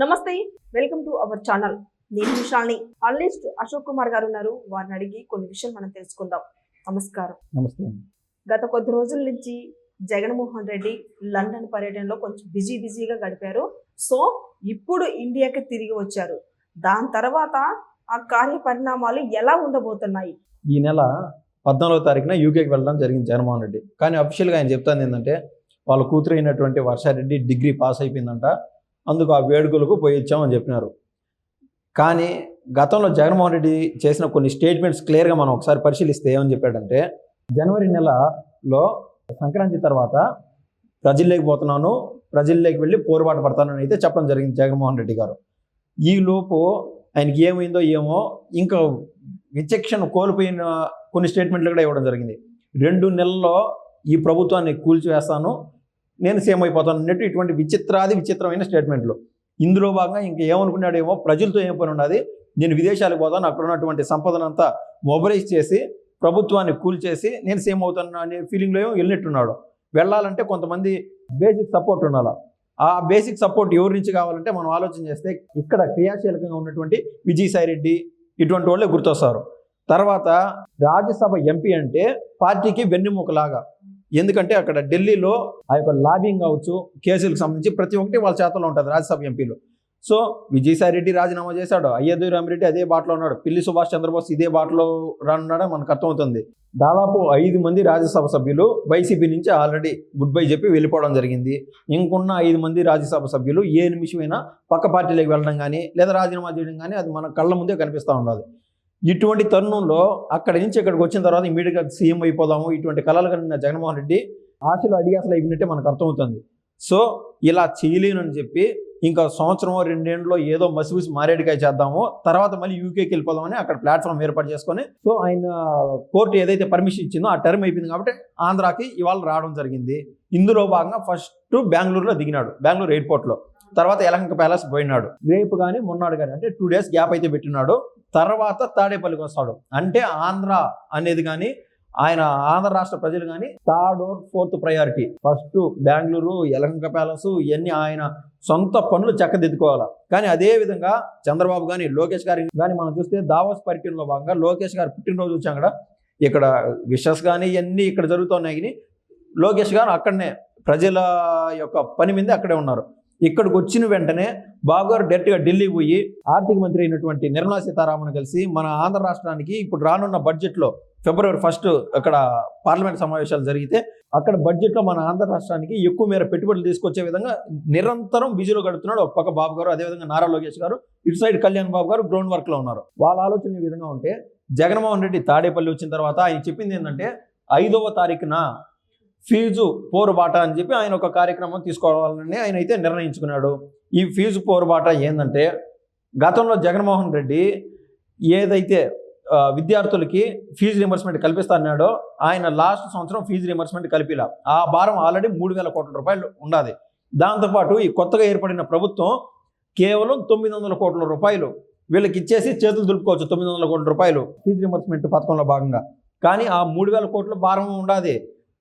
నమస్తే, welcome to our channel. నేను విశాల్ని. Analyst Ashok Kumar గారు ఉన్నారు. వారిని అడిగి కొన్ని విషయాలు మనం తెలుసుకుందాం. నమస్కారం. నమస్తే. గత కొద్ది రోజుల నుంచి జగన్మోహన్ రెడ్డి లండన్ పర్యటనలో కొంచెం బిజీగా గడిపారు. సో ఇప్పుడు ఇండియాకి తిరిగి వచ్చారు. దాని తర్వాత ఆ కార్యపరిణామాలు ఎలా ఉండబోతున్నాయి? ఈ నెల 14వ తారీఖున యూకేకి వెళ్ళడం జరిగింది జగన్మోహన్ రెడ్డి. కానీ అఫీషియల్గా ఆయన చెప్తాను ఏంటంటే వాళ్ళ కూతురు అయినటువంటి వర్షారెడ్డి డిగ్రీ పాస్ అయిపోయిందంట, అందుకు ఆ వేడుకలకు పోయి వచ్చామని చెప్పినారు. కానీ గతంలో జగన్మోహన్ రెడ్డి చేసిన కొన్ని స్టేట్మెంట్స్ క్లియర్గా మనం ఒకసారి పరిశీలిస్తే ఏమని చెప్పాడంటే, జనవరి నెలలో సంక్రాంతి తర్వాత ప్రజల్లోకి పోతున్నాను, ప్రజల్లోకి వెళ్ళి పోరుబాటు పడతానని అయితే చెప్పడం జరిగింది జగన్మోహన్ రెడ్డి గారు. ఈ లోపు ఆయనకి ఏమైందో ఏమో ఇంకా విచక్షణ కోల్పోయిన కొన్ని స్టేట్మెంట్లు కూడా ఇవ్వడం జరిగింది. 2 నెలల్లో ఈ ప్రభుత్వాన్ని కూల్చివేస్తాను, నేను సేమ్ అయిపోతాను అన్నట్టు ఇటువంటి విచిత్రమైన స్టేట్మెంట్లు. ఇందులో భాగంగా ఇంకా ఏమనుకున్నాడేమో, ప్రజలతో ఏం పని ఉన్నది, నేను విదేశాలకు పోతాను, అక్కడ ఉన్నటువంటి సంపదనంతా మొబైలైజ్ చేసి ప్రభుత్వాన్ని కూల్చేసి నేను సేమ్ అవుతాను అనే ఫీలింగ్లో ఏమో వెళ్ళినట్టున్నాడు. వెళ్ళాలంటే కొంతమంది బేసిక్ సపోర్ట్ ఉండాలి. ఆ బేసిక్ సపోర్ట్ ఎవరి నుంచి కావాలంటే మనం ఆలోచన చేస్తే ఇక్కడ క్రియాశీలకంగా ఉన్నటువంటి విజయసాయి రెడ్డి ఇటువంటి వాళ్ళే గుర్తొస్తారు. తర్వాత రాజ్యసభ ఎంపీ అంటే పార్టీకి వెన్నెముకలాగా. ఎందుకంటే అక్కడ ఢిల్లీలో ఆ యొక్క లాబింగ్ కావచ్చు, కేసులకు సంబంధించి ప్రతి ఒక్కటి వాళ్ళ చేతల్లో ఉంటుంది రాజ్యసభ ఎంపీలు. సో విజయసాయి రెడ్డి రాజీనామా చేశాడు, అయ్యద్దు రామిరెడ్డి అదే బాటలో ఉన్నాడు, పిల్లి సుభాష్ చంద్రబోస్ ఇదే బాటలో రానున్నాడో మనకు అర్థమవుతుంది. దాదాపు 5 మంది రాజ్యసభ సభ్యులు వైసీపీ నుంచి ఆల్రెడీ గుడ్ బై చెప్పి వెళ్ళిపోవడం జరిగింది. ఇంకున్న 5 మంది రాజ్యసభ సభ్యులు ఏ నిమిషమైనా పక్క పార్టీలోకి వెళ్ళడం కానీ లేదా రాజీనామా చేయడం కానీ అది మన కళ్ళ ముందే కనిపిస్తూ ఉండాలి. ఇటువంటి తరుణంలో అక్కడి నుంచి ఇక్కడికి వచ్చిన తర్వాత ఇమీడియట్గా సీఎం అయిపోదాము ఇటువంటి కళలు కలిగిన జగన్మోహన్ రెడ్డి ఆశలు అడిగాసలు అయినట్టే మనకు అర్థమవుతుంది. సో ఇలా చేయలేనని చెప్పి ఇంకా సంవత్సరం 2 ఏళ్ళలో ఏదో మసిబూసి మారేడికాయ చేద్దాము, తర్వాత మళ్ళీ యూకేకి వెళ్ళిపోదామని అక్కడ ప్లాట్ఫామ్ ఏర్పాటు చేసుకొని, సో ఆయన కోర్టు ఏదైతే పర్మిషన్ ఇచ్చిందో ఆ టర్మ్ అయిపోయింది కాబట్టి ఆంధ్రాకి ఇవాళ రావడం జరిగింది. ఇందులో భాగంగా ఫస్ట్ బెంగళూరులో దిగినాడు, బెంగళూరు ఎయిర్పోర్ట్లో. తర్వాత యలహంక ప్యాలెస్ పోయినాడు. రేపు కానీ మొన్నాడు కానీ అంటే 2 డేస్ గ్యాప్ అయితే పెట్టినాడు. తర్వాత తాడేపల్లికి వస్తాడు. అంటే ఆంధ్ర అనేది కానీ ఆయన ఆంధ్ర రాష్ట్ర ప్రజలు కానీ 3rd or 4th priority. First Bengaluru, Yelahanka palace ఇవన్నీ ఆయన సొంత పనులు చక్కదిద్దుకోవాలి. కానీ అదే విధంగా చంద్రబాబు కానీ లోకేష్ గారి కానీ మనం చూస్తే దావోస్ పర్యటనలో భాగంగా లోకేష్ గారు పుట్టినరోజు వచ్చాం కూడా ఇక్కడ విషస్ కానీ ఇవన్నీ ఇక్కడ జరుగుతున్నాయి. కానీ లోకేష్ గారు అక్కడనే ప్రజల యొక్క పని మీద అక్కడే ఉన్నారు. ఇక్కడికి వచ్చిన వెంటనే బాబు గారు డైరెక్ట్గా ఢిల్లీ పోయి ఆర్థిక మంత్రి అయినటువంటి నిర్మలా సీతారామన్ కలిసి మన ఆంధ్ర రాష్ట్రానికి ఇప్పుడు రానున్న బడ్జెట్లో February 1 అక్కడ పార్లమెంట్ సమావేశాలు జరిగితే అక్కడ బడ్జెట్లో మన ఆంధ్ర రాష్ట్రానికి ఎక్కువ మేర పెట్టుబడులు తీసుకొచ్చే విధంగా నిరంతరం బిజీలో గడుపుతున్నాడు. ఒక పక్క బాబు గారు, అదేవిధంగా నారా లోకేష్ గారు, ఇటు సైడ్ కళ్యాణ్ బాబు గారు గ్రౌండ్ వర్క్లో ఉన్నారు. వాళ్ళ ఆలోచన ఈ విధంగా ఉంటే జగన్మోహన్ రెడ్డి తాడేపల్లి వచ్చిన తర్వాత ఆయన చెప్పింది ఏంటంటే 5వ తారీఖున ఫీజు పోరుబాట అని చెప్పి ఆయన ఒక కార్యక్రమం తీసుకోవాలని ఆయన అయితే నిర్ణయించుకున్నాడు. ఈ ఫీజు పోరుబాట ఏంటంటే గతంలో జగన్మోహన్ రెడ్డి ఏదైతే విద్యార్థులకి ఫీజు రియంబర్స్మెంట్ కల్పిస్తాన్నాడో ఆయన లాస్ట్ సంవత్సరం ఫీజు రియంబర్స్మెంట్ కలిపిలా. ఆ భారం ఆల్రెడీ 3,000 కోట్ల రూపాయలు ఉన్నది. దాంతోపాటు ఈ కొత్తగా ఏర్పడిన ప్రభుత్వం కేవలం 900 కోట్ల రూపాయలు వీళ్ళకి ఇచ్చేసి చేతులు దులుపుకోవచ్చు. 900 కోట్ల రూపాయలు ఫీజు రియంబర్స్మెంట్ పథకంలో భాగంగా. కానీ ఆ 3,000 కోట్ల భారం ఉండదు.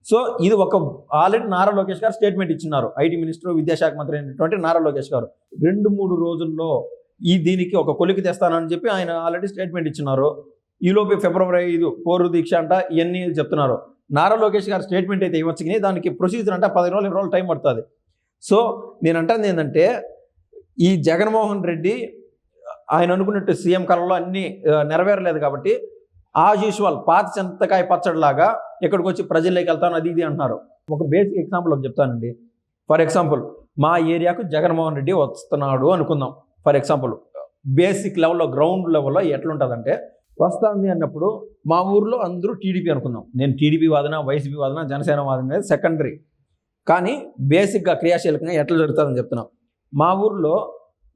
సో ఇది ఒక ఆల్రెడీ నారా లోకేష్ గారు స్టేట్మెంట్ ఇచ్చినారు. ఐటీ మినిస్టర్, విద్యాశాఖ మంత్రి అయినటువంటి నారా లోకేష్ గారు 2-3 రోజుల్లో దీనికి ఒక కొలికి తెస్తానని చెప్పి ఆయన ఆల్రెడీ స్టేట్మెంట్ ఇచ్చినారు. ఈలోపు February 5 పోరు దీక్ష అంట ఇవన్నీ చెప్తున్నారు. నారా లోకేష్ గారు స్టేట్మెంట్ అయితే ఇవ్వచ్చు, కానీ దానికి ప్రొసీజర్ అంటే 10 రోజులు 20 రోజులు టైం పడుతుంది. సో నేను అంటుంది ఏంటంటే ఈ జగన్మోహన్ రెడ్డి ఆయన అనుకున్నట్టు సీఎం కళలో అన్నీ నెరవేరలేదు కాబట్టి యాజ్ యూజువల్ పాత చింతకాయ పచ్చడిలాగా ఇక్కడికి వచ్చి ప్రజల్లోకి వెళ్తాను అది ఇది అంటున్నారు. ఒక బేసిక్ ఎగ్జాంపుల్ ఒకటి చెప్తానండి. ఫర్ ఎగ్జాంపుల్ మా ఏరియాకు జగన్మోహన్ రెడ్డి వస్తున్నాడు అనుకుందాం. ఫర్ ఎగ్జాంపుల్ బేసిక్ లెవెల్లో, గ్రౌండ్ లెవెల్లో ఎట్లుంటుందంటే వస్తుంది అన్నప్పుడు మా ఊర్లో అందరూ టీడీపీ అనుకుందాం. నేను టీడీపీ వాదన, వైసీపీ వాదన, జనసేన వాదన అనేది సెకండరీ. కానీ బేసిక్గా క్రియాశీలకంగా ఎట్లా జరుగుతుందని చెప్తున్నాం. మా ఊర్లో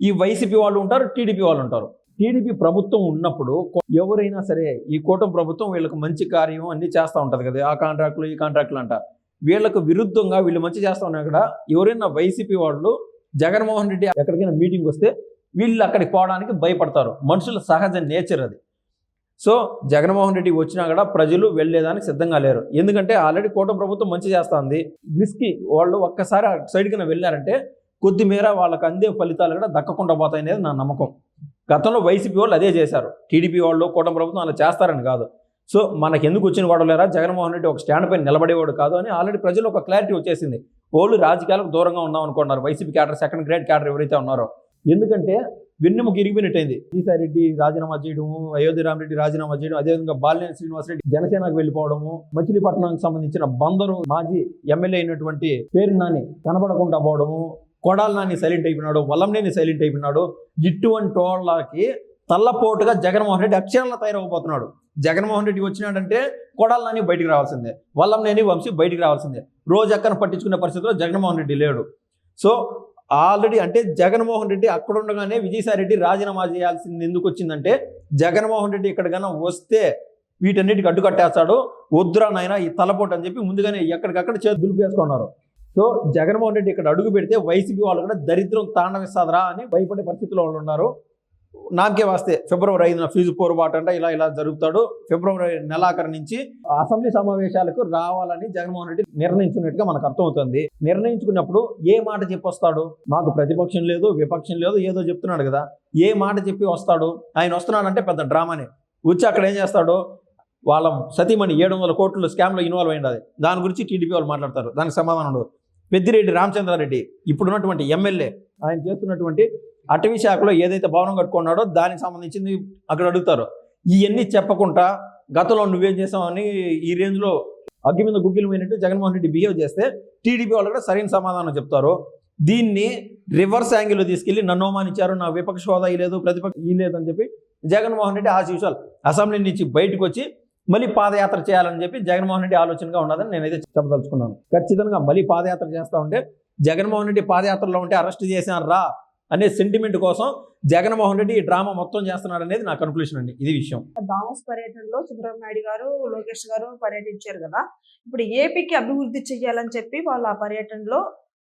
ఈ వైసీపీ వాళ్ళు ఉంటారు, టీడీపీ వాళ్ళు ఉంటారు. టీడీపీ ప్రభుత్వం ఉన్నప్పుడు ఎవరైనా సరే ఈ కూటమి ప్రభుత్వం వీళ్ళకి మంచి కార్యం అన్నీ చేస్తూ ఉంటుంది కదా, ఆ కాంట్రాక్టులు ఈ కాంట్రాక్టులు అంట. వీళ్ళకు విరుద్ధంగా వీళ్ళు మంచి చేస్తూ ఉన్నా కూడా ఎవరైనా వైసీపీ వాళ్ళు జగన్మోహన్ రెడ్డి ఎక్కడికైనా మీటింగ్ వస్తే వీళ్ళు అక్కడికి పోవడానికి భయపడతారు. మనుషుల సహజ నేచర్ అది. సో జగన్మోహన్ రెడ్డి వచ్చినా కూడా ప్రజలు వెళ్ళేదానికి సిద్ధంగా లేరు. ఎందుకంటే ఆల్రెడీ కూటమి ప్రభుత్వం మంచి చేస్తుంది. రిస్కీ వాళ్ళు ఒక్కసారి సైడ్ కింద వెళ్ళారంటే కొద్దిమేర వాళ్ళకి అందే ఫలితాలు కూడా దక్కకుండా పోతాయనేది నా నమ్మకం. గతంలో వైసీపీ వాళ్ళు అదే చేశారు. టీడీపీ వాళ్ళు, కూటమి ప్రభుత్వం అలా చేస్తారని కాదు. సో మనకి ఎందుకు వచ్చిన గొడవలేరా, జగన్మోహన్ రెడ్డి ఒక స్టాండ్ పైన నిలబడేవాడు కాదు అని ఆల్రెడీ ప్రజలు ఒక క్లారిటీ వచ్చేసింది. వాళ్ళు రాజకీయాలకు దూరంగా ఉందాం అనుకున్నారు YCP cadre, second grade cadre ఎవరైతే ఉన్నారో. ఎందుకంటే వెన్నెముక ఇరిగిపోయినట్టయింది. ఈసారెడ్డి రాజీనామా చేయడము, అయోధ్య రామరెడ్డి రాజీనామా చేయడం, అదేవిధంగా బాలినేని శ్రీనివాసరెడ్డి జనసేనకు వెళ్ళిపోవడము, మచిలీపట్నానికి సంబంధించిన బందరు మాజీ ఎమ్మెల్యే అయినటువంటి పేరు నాని కనబడకుండా పోవడము, కొడాల నాని సైలెంట్ అయిపోయినాడు, వల్లంనేని సైలెంట్ అయిపోయినాడు. ఇటువంటి వాళ్ళకి తల్లపోటుగా జగన్మోహన్ రెడ్డి అక్షరాల్లో తయారవబోతున్నాడు. జగన్మోహన్ రెడ్డి వచ్చినాడంటే కొడాల నాని బయటికి రావాల్సిందే, వల్లంనేని వంశీ బయటికి రావాల్సిందే. రోజక్కను పట్టించుకునే పరిస్థితిలో జగన్మోహన్ రెడ్డి లేడు. సో ఆల్రెడీ అంటే జగన్మోహన్ రెడ్డి అక్కడ ఉండగానే విజయసాయి రెడ్డి రాజీనామా చేయాల్సింది ఎందుకు వచ్చిందంటే, జగన్మోహన్ రెడ్డి ఇక్కడ కన్నా వస్తే వీటన్నిటికి అడ్డుకట్టేస్తాడు, వద్దురా నాయన ఈ తలపోటు అని చెప్పి ముందుగానే ఎక్కడికక్కడ చేతి దులిపేసుకున్నారు. సో జగన్మోహన్ రెడ్డి ఇక్కడ అడుగు పెడితే వైసీపీ వాళ్ళు కూడా దరిద్రం తాండవిస్తాదరా అని భయపడే పరిస్థితిలో వాళ్ళు ఉన్నారు. నాకే వస్తే ఫిబ్రవరి 5న ఫీజు పోరుబాటు అంట ఇలా జరుగుతాడు. ఫిబ్రవరి నెలాఖరు నుంచి అసెంబ్లీ సమావేశాలకు రావాలని జగన్మోహన్ రెడ్డి నిర్ణయించుకున్నట్టుగా మనకు అర్థమవుతుంది. నిర్ణయించుకున్నప్పుడు ఏ మాట చెప్పి వస్తాడు? మాకు ప్రతిపక్షం లేదు, విపక్షం లేదు, ఏదో చెప్తున్నాడు కదా, ఏ మాట చెప్పి వస్తాడు? ఆయన వస్తున్నాడంటే పెద్ద డ్రామానే. వచ్చి అక్కడ ఏం చేస్తాడు? వాళ్ళ సతీమణి 700 కోట్లు స్కామ్లో ఇన్వాల్వ్ అయింది, దాని గురించి టీడీపీ వాళ్ళు మాట్లాడతారు, దానికి సమాధానం ఉండదు. పెద్దిరెడ్డి రామచంద్రారెడ్డి ఇప్పుడున్నటువంటి ఎమ్మెల్యే, ఆయన చేస్తున్నటువంటి అటవీ శాఖలో ఏదైతే భవనం కట్టుకున్నాడో దానికి సంబంధించింది అక్కడ అడుగుతారు. ఇవన్నీ చెప్పకుండా గతంలో నువ్వేం చేసావని ఈ రేంజ్లో అగ్గి మీద గుగ్గిలు పోయినట్టు జగన్మోహన్ రెడ్డి బిహేవ్ చేస్తే టీడీపీ వాళ్ళు కూడా సరైన సమాధానం చెప్తారు. దీన్ని రివర్స్ యాంగిల్లో తీసుకెళ్లి నన్ను అవమానించారు, నా విపక్ష హోదా లేదు, ప్రతిపక్ష ఈ లేదని చెప్పి Jaganmohan Reddy as usual assembly నుంచి బయటకు వచ్చి మళ్ళీ పాదయాత్ర చేయాలని చెప్పి జగన్మోహన్ రెడ్డి ఆలోచనగా ఉన్నదని నేనైతే చెప్పదలుచుకున్నాను. ఖచ్చితంగా మళ్ళీ పాదయాత్ర చేస్తూ ఉంటే, జగన్మోహన్ రెడ్డి పాదయాత్రలో ఉంటే అరెస్ట్ చేశారు రా అనే సెంటిమెంట్ కోసం జగన్మోహన్ రెడ్డి ఈ డ్రామా మొత్తం చేస్తున్నాడు అనేది నా కన్క్లూషన్ అండి. ఇది విషయం. దావోస్ పర్యటనలో చంద్రబాబు నాయుడు గారు, లోకేష్ గారు పర్యటించారు కదా, ఇప్పుడు ఏపీకి అభివృద్ధి చెయ్యాలని చెప్పి వాళ్ళు ఆ పర్యటనలో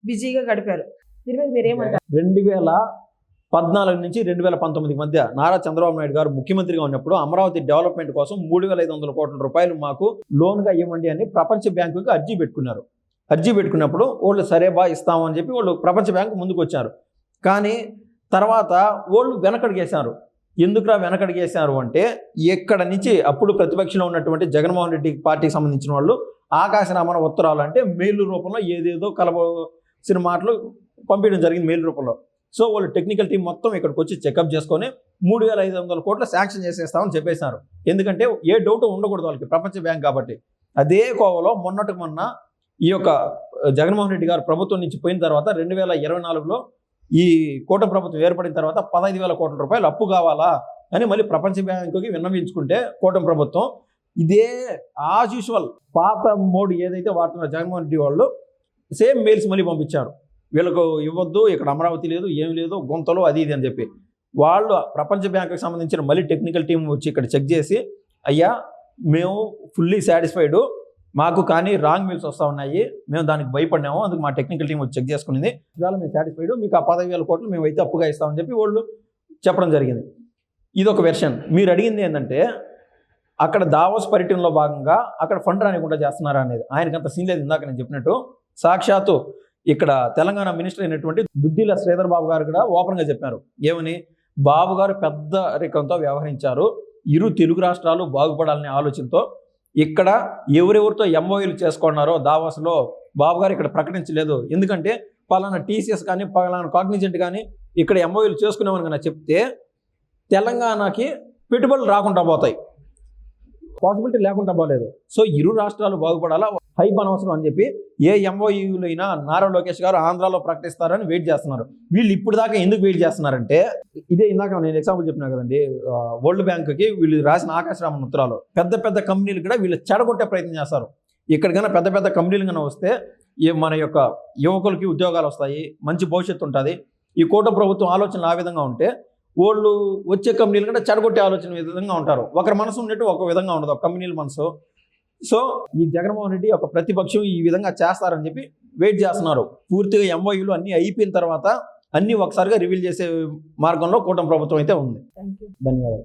బిజీగా గడిపారు. దీని మీద మీరేమంటారు? 2014 నుంచి 2019 మధ్య నారా చంద్రబాబు నాయుడు గారు ముఖ్యమంత్రిగా ఉన్నప్పుడు అమరావతి డెవలప్మెంట్ కోసం 3,500 కోట్ల రూపాయలు మాకు లోన్గా ఇవ్వండి అని ప్రపంచ బ్యాంకుకి అర్జీ పెట్టుకున్నారు. అర్జీ పెట్టుకున్నప్పుడు వాళ్ళు సరే బా ఇస్తామని చెప్పి వాళ్ళు ప్రపంచ బ్యాంకు ముందుకు వచ్చారు. కానీ తర్వాత వాళ్ళు వెనకడిగేశారు. ఎందుకురా వెనకడిగేశారు అంటే, ఎక్కడ నుంచి అప్పుడు ప్రతిపక్షంలో ఉన్నటువంటి జగన్మోహన్ రెడ్డి పార్టీకి సంబంధించిన వాళ్ళు ఆకాశరామన ఉత్తరాలు అంటే మెయిల్ రూపంలో ఏదేదో కలబోసిన మాటలు పంపించడం జరిగింది మెయిల్ రూపంలో. సో వాళ్ళు టెక్నికల్ టీం మొత్తం ఇక్కడికి వచ్చి చెకప్ చేసుకొని 3,500 కోట్ల శాంక్షన్ చేసేస్తామని చెప్పేశారు. ఎందుకంటే ఏ డౌట్ ఉండకూడదు వాళ్ళకి, ప్రపంచ బ్యాంక్ కాబట్టి. అదే కోవలో మొన్నటికి మొన్న ఈ యొక్క జగన్మోహన్ రెడ్డి గారు ప్రభుత్వం నుంచి పోయిన తర్వాత 2024లో ఈ కూటమి ప్రభుత్వం ఏర్పడిన తర్వాత 15,000 కోట్ల రూపాయలు అప్పు కావాలా అని మళ్ళీ ప్రపంచ బ్యాంకుకి విన్నవించుకుంటే కూటమి ప్రభుత్వం ఇదే యాజ్ యూజువల్ పాత మోడ్ ఏదైతే వాడుతున్న జగన్మోహన్ రెడ్డి వాళ్ళు సేమ్ మెయిల్స్ మళ్ళీ పంపించారు. వీళ్ళకు ఇవ్వద్దు, ఇక్కడ అమరావతి లేదు, ఏం లేదు, గుంతలు అది ఇది అని చెప్పి. వాళ్ళు ప్రపంచ బ్యాంకుకి సంబంధించిన మళ్ళీ టెక్నికల్ టీం వచ్చి ఇక్కడ చెక్ చేసి, అయ్యా మేము ఫుల్లీ సాటిస్ఫైడ్, మాకు కానీ రాంగ్ మెయిల్స్ వస్తూ ఉన్నాయి, మేము దానికి భయపడినాము, అందుకు మా టెక్నికల్ టీం వచ్చి చెక్ చేసుకునేది, ఇవాళ మేము సాటిస్ఫైడ్, మీకు ఆ 15,000 కోట్లు మేము అయితే అప్పుగా ఇస్తామని చెప్పి వాళ్ళు చెప్పడం జరిగింది. ఇది ఒక వెర్షన్. మీరు అడిగింది ఏంటంటే, అక్కడ దావోస్ పర్యటనలో భాగంగా అక్కడ ఫండ్ రానికుండా చేస్తున్నారా అనేది. ఆయనకంత సీన్ లేదు. ఇందాక నేను చెప్పినట్టు సాక్షాత్తు ఇక్కడ తెలంగాణ మినిస్టర్ అయినటువంటి దుద్దిల శ్రీధర్ బాబు గారు కూడా ఓపెన్గా చెప్పారు. ఏమని? బాబు గారు పెద్ద రికంతో వ్యవహరించారు, ఇరు తెలుగు రాష్ట్రాలు బాగుపడాలనే ఆలోచనతో ఇక్కడ ఎవరెవరితో ఎంఓయూలు చేసుకున్నారో దావోస్లో బాబు గారు ఇక్కడ ప్రకటించలేదు. ఎందుకంటే పలానా టీసీఎస్ కానీ పలానా కాగ్నిజెంట్ కానీ ఇక్కడ ఎంఓయూలు చేసుకునేవని కన్నా చెప్తే తెలంగాణకి పెట్టుబడులు రాకుండా పోతాయి, పాసిబిలిటీ లేకుండా పోలేదు. సో ఇరు రాష్ట్రాలు బాగుపడాలా, హైప్ అనవసరం అని చెప్పి ఏ ఎంఓయూలు అయినా నారా లోకేష్ గారు ఆంధ్రాలో ప్రకటిస్తారని వెయిట్ చేస్తున్నారు. వీళ్ళు ఇప్పుడు దాకా ఎందుకు వెయిట్ చేస్తున్నారంటే, ఇదే ఇందాక నేను ఎగ్జాంపుల్ చెప్పినా కదండి, వరల్డ్ బ్యాంక్కి వీళ్ళు రాసిన ఆకాశరామన్ ఉత్తరాలు పెద్ద పెద్ద కంపెనీలు కూడా వీళ్ళు చెడగొట్టే ప్రయత్నం చేస్తారు. ఇక్కడికైనా పెద్ద పెద్ద కంపెనీలు కన్నా వస్తే మన యొక్క యువకులకి ఉద్యోగాలు వస్తాయి, మంచి భవిష్యత్తు ఉంటుంది. ఈ కూటమి ప్రభుత్వం ఆలోచనలు ఆ విధంగా ఉంటే వాళ్ళు వచ్చే కంపెనీలు కూడా చెడగొట్టే ఆలోచన విధంగా ఉంటారు. ఒకరి మనసు ఉన్నట్టు ఒక విధంగా ఉండదు ఒక కంపెనీల మనసు. సో ఈ జగన్మోహన్ రెడ్డి ఒక ప్రతిపక్షం ఈ విధంగా చేస్తారని చెప్పి వెయిట్ చేస్తున్నారు. పూర్తిగా ఎంఓయూలు అన్నీ అయిపోయిన తర్వాత అన్నీ ఒకసారిగా రివీల్ చేసే మార్గంలో కూటమి ప్రభుత్వం అయితే ఉంది. Thank you. ధన్యవాదాలు.